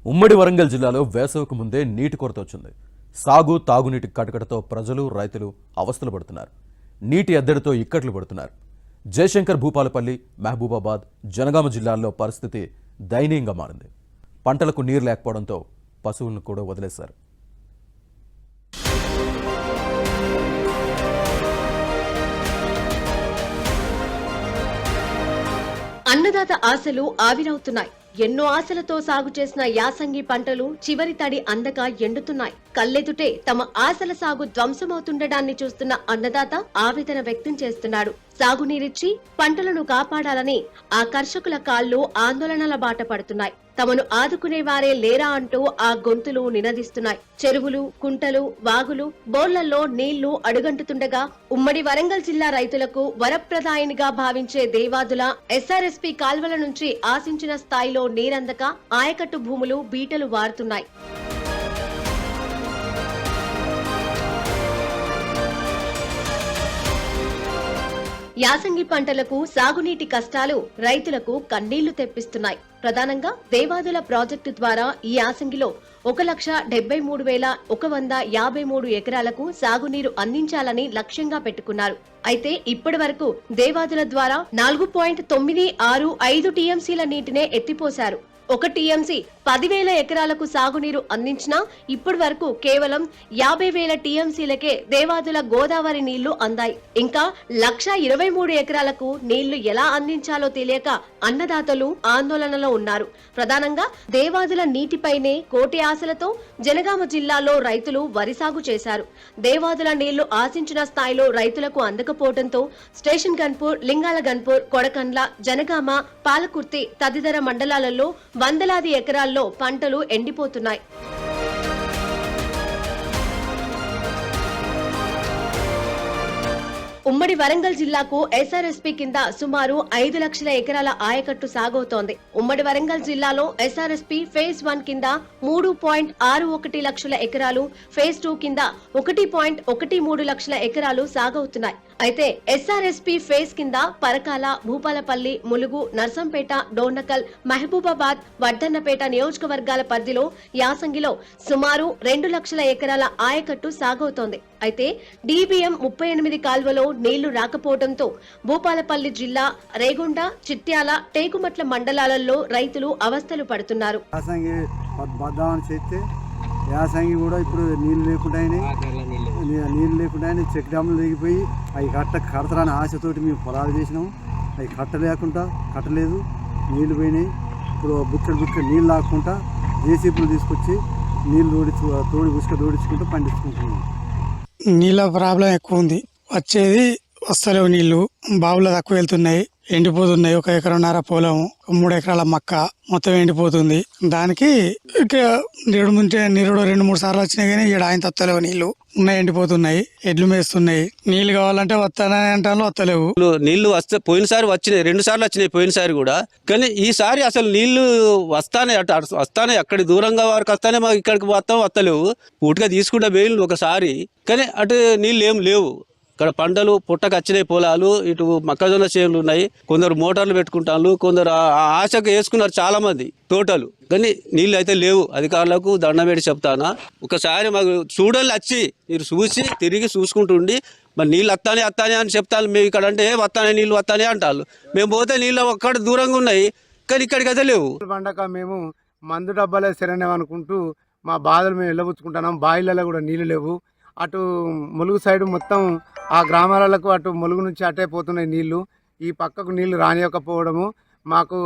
ఉమ్మడి వరంగల్ జిల్లాలో వేసవికి ముందే నీటి కొరత వచ్చింది. సాగు తాగునీటి కటకటతో ప్రజలు రైతులు అవస్థలు పడుతున్నారు. నీటి ఎద్దడితో ఇక్కట్లు పడుతున్నారు. జయశంకర్ భూపాలపల్లి, మహబూబాబాద్, జనగామ జిల్లాల్లో పరిస్థితి దయనీయంగా మారింది. పంటలకు నీరు లేకపోవడంతో పశువులను కూడా వదిలేశారు. అన్నదాత ఆశలు ఆవిరవుతున్నాయి. ఎన్నో ఆశలతో సాగు చేసిన యాసంగి పంటలు చివరి తడి అందక ఎండుతున్నాయి. కళ్ళెదుటే తమ ఆశల సాగు ధ్వంసమవుతుండడాన్ని చూస్తున్న అన్నదాత ఆవేదన వ్యక్తం చేస్తున్నాడు. సాగునీరిచ్చి పంటలను కాపాడాలని ఆ కర్షకుల కాళ్లు ఆందోళనల బాట పడుతున్నాయి. తమను ఆదుకునేవారే లేరా అంటూ ఆ గొంతులు నినదిస్తున్నాయి. చెరువులు, కుంటలు, వాగులు, బోర్లలో నీళ్లు అడుగంటుతుండగా ఉమ్మడి వరంగల్ జిల్లా రైతులకు వరప్రదాయినిగా భావించే దేవాదుల ఎస్ఆర్ఎస్పీ కాల్వల నుంచి ఆశించిన స్థాయిలో నీరందక ఆయకట్టు భూములు బీటలు వారుతున్నాయి. యాసంగి పంటలకు సాగునీటి కష్టాలు రైతులకు కన్నీళ్లు తెప్పిస్తున్నాయి. ప్రధానంగా దేవాదుల ప్రాజెక్టు ద్వారా ఈ యాసంగిలో 1,73,153 ఎకరాలకు సాగునీరు అందించాలని లక్ష్యంగా పెట్టుకున్నారు. అయితే ఇప్పటి వరకు దేవాదుల ద్వారా 4.965 టీఎంసీల నీటినే ఎత్తిపోశారు. 1 టీఎంసీ 10,000 ఎకరాలకు సాగునీరు అందించినా ఇప్పటి వరకు కేవలం 50,000 టీఎంసీలకే దేవాదుల గోదావరి నీళ్లు అందాయి. ఇంకా 1,23,000 ఎకరాలకు నీళ్లు ఎలా అందించాలో తెలియక అన్నదాతలు ఆందోళనలో ఉన్నారు. ప్రధానంగా దేవాదుల నీటిపైనే కోటి ఆశలతో జనగామ జిల్లాలో రైతులు వరి సాగు చేశారు. దేవాదుల నీళ్లు ఆశించిన స్థాయిలో రైతులకు అందకపోవడంతో స్టేషన్ గన్పూర్, లింగాల గన్పూర్, కొడకండ్ల, జనగామ, పాలకుర్తి తదితర మండలాలలో వందలాది ఎకరాల్లో పంటలు ఎండిపోతున్నాయి. ఉమ్మడి వరంగల్ జిల్లాకు ఎస్ఆర్ఎస్పీ కింద సుమారు 5 లక్షల ఎకరాల ఆయకట్టు సాగవుతోంది. ఉమ్మడి వరంగల్ జిల్లాలో ఎస్ఆర్ఎస్పీ ఫేజ్ 1 కింద 3.61 లక్షల ఎకరాలు, ఫేజ్ 2 కింద 1.13 లక్షల ఎకరాలు సాగవుతున్నాయి. అయితే ఎస్ఆర్ఎస్పీ ఫేజ్ కింద పరకాల, భూపాలపల్లి, ములుగు, నర్సంపేట, డోర్నకల్, మహబూబాబాద్, వర్ధన్నపేట నియోజకవర్గాల పరిధిలో యాసంగిలో సుమారు 2 లక్షల ఎకరాల ఆయకట్టు సాగవుతోంది. అయితే DBM 38 కాల్వలో నీళ్లు రాకపోవడంతో భూపాలపల్లి జిల్లా రేగొండ, చిట్యాల, టేకుమట్ల మండలాలలో రైతులు అవస్థలు పడుతున్నారు. యాసంగి కూడా ఇప్పుడు నీళ్ళు లేకుండా చెక్ డ్యాములు దిగిపోయి అవి కడతారని ఆశతోటి మేము పొలాలు చేసినాము. అవి కట్టలేదు, నీళ్లు పోయినాయి. ఇప్పుడు బుక్కడు నీళ్ళు లాక్కుంటా జేసీబీలు తీసుకొచ్చి నీళ్ళు తోడించుకుంటూ పండించుకుంటున్నాం. నీళ్ళ ప్రాబ్లం ఎక్కువ ఉంది. వచ్చేది వస్తలేవు నీళ్లు, బావులు తక్కువ వెళ్తున్నాయి, ఎండిపోతున్నాయి. 1 ఎకరన్నర పొలం, 3 ఎకరాల మక్క మొత్తం ఎండిపోతుంది. దానికి నీరు 2-3 సార్లు వచ్చినాయి కానీ ఇక్కడ ఆయన తత్తలేవు, నీళ్లు ఉన్నాయి, ఎండిపోతున్నాయి. ఎడ్లు మేస్తున్నాయి. నీళ్లు కావాలంటే వస్తానని అంటాను, వస్తలేవు. నీళ్లు వస్తే పోయినసారి వచ్చినాయి, 2 సార్లు వచ్చినాయి పోయినసారి కూడా. కానీ ఈసారి అసలు నీళ్లు వస్తానే అక్కడి దూరంగా వారికి వస్తానే మాకు ఇక్కడికి వస్తలేవు. పూర్తిగా తీసుకుంటే వేలు ఒకసారి, కానీ అటు నీళ్ళు ఏం లేవు. ఇక్కడ పంటలు పుట్టకు వచ్చినాయి, పొలాలు ఇటు మొక్కజొన్న చేనులు ఉన్నాయి. కొందరు మోటార్లు పెట్టుకుంటారు, కొందరు ఆశకు వేసుకున్నారు చాలా మంది తోటలు, కానీ నీళ్ళు అయితే లేవు. అధికారులకు దండం పెట్టి చెప్తానా, ఒకసారి మాకు చూడాలి, వచ్చి మీరు చూసి తిరిగి చూసుకుంటుండి మరి నీళ్ళు వస్తానే అని చెప్తాను. మేము ఇక్కడ అంటే నీళ్ళు వస్తానే అంటారు. మేము పోతే నీళ్ళు ఒక్కడ దూరంగా ఉన్నాయి, కానీ ఇక్కడికి అయితే లేవు. పండగ మేము మందు డబ్బాలే సరైనవనుకుంటూ మా బాధలు మేము వెళ్ళబుచ్చుకుంటున్నాం. బాయిలలో కూడా నీళ్ళు లేవు. అటు ములుగు సైడ్ మొత్తం ఆ గ్రామాలకు అటు ములుగు నుంచి అటే పోతున్నాయి నీళ్లు. ఈ పక్కకు నీళ్లు రానియకపోవడము మాకు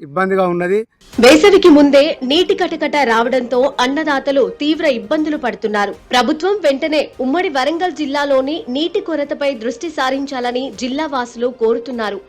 ఇబ్బందిగా ఉన్నది. వేసవికి ముందే నీటి కటకట రావడంతో అన్నదాతలు తీవ్ర ఇబ్బందులు పడుతున్నారు. ప్రభుత్వం వెంటనే ఉమ్మడి వరంగల్ జిల్లాలోని నీటి కొరతపై దృష్టి సారించాలని జిల్లా వాసులు కోరుతున్నారు.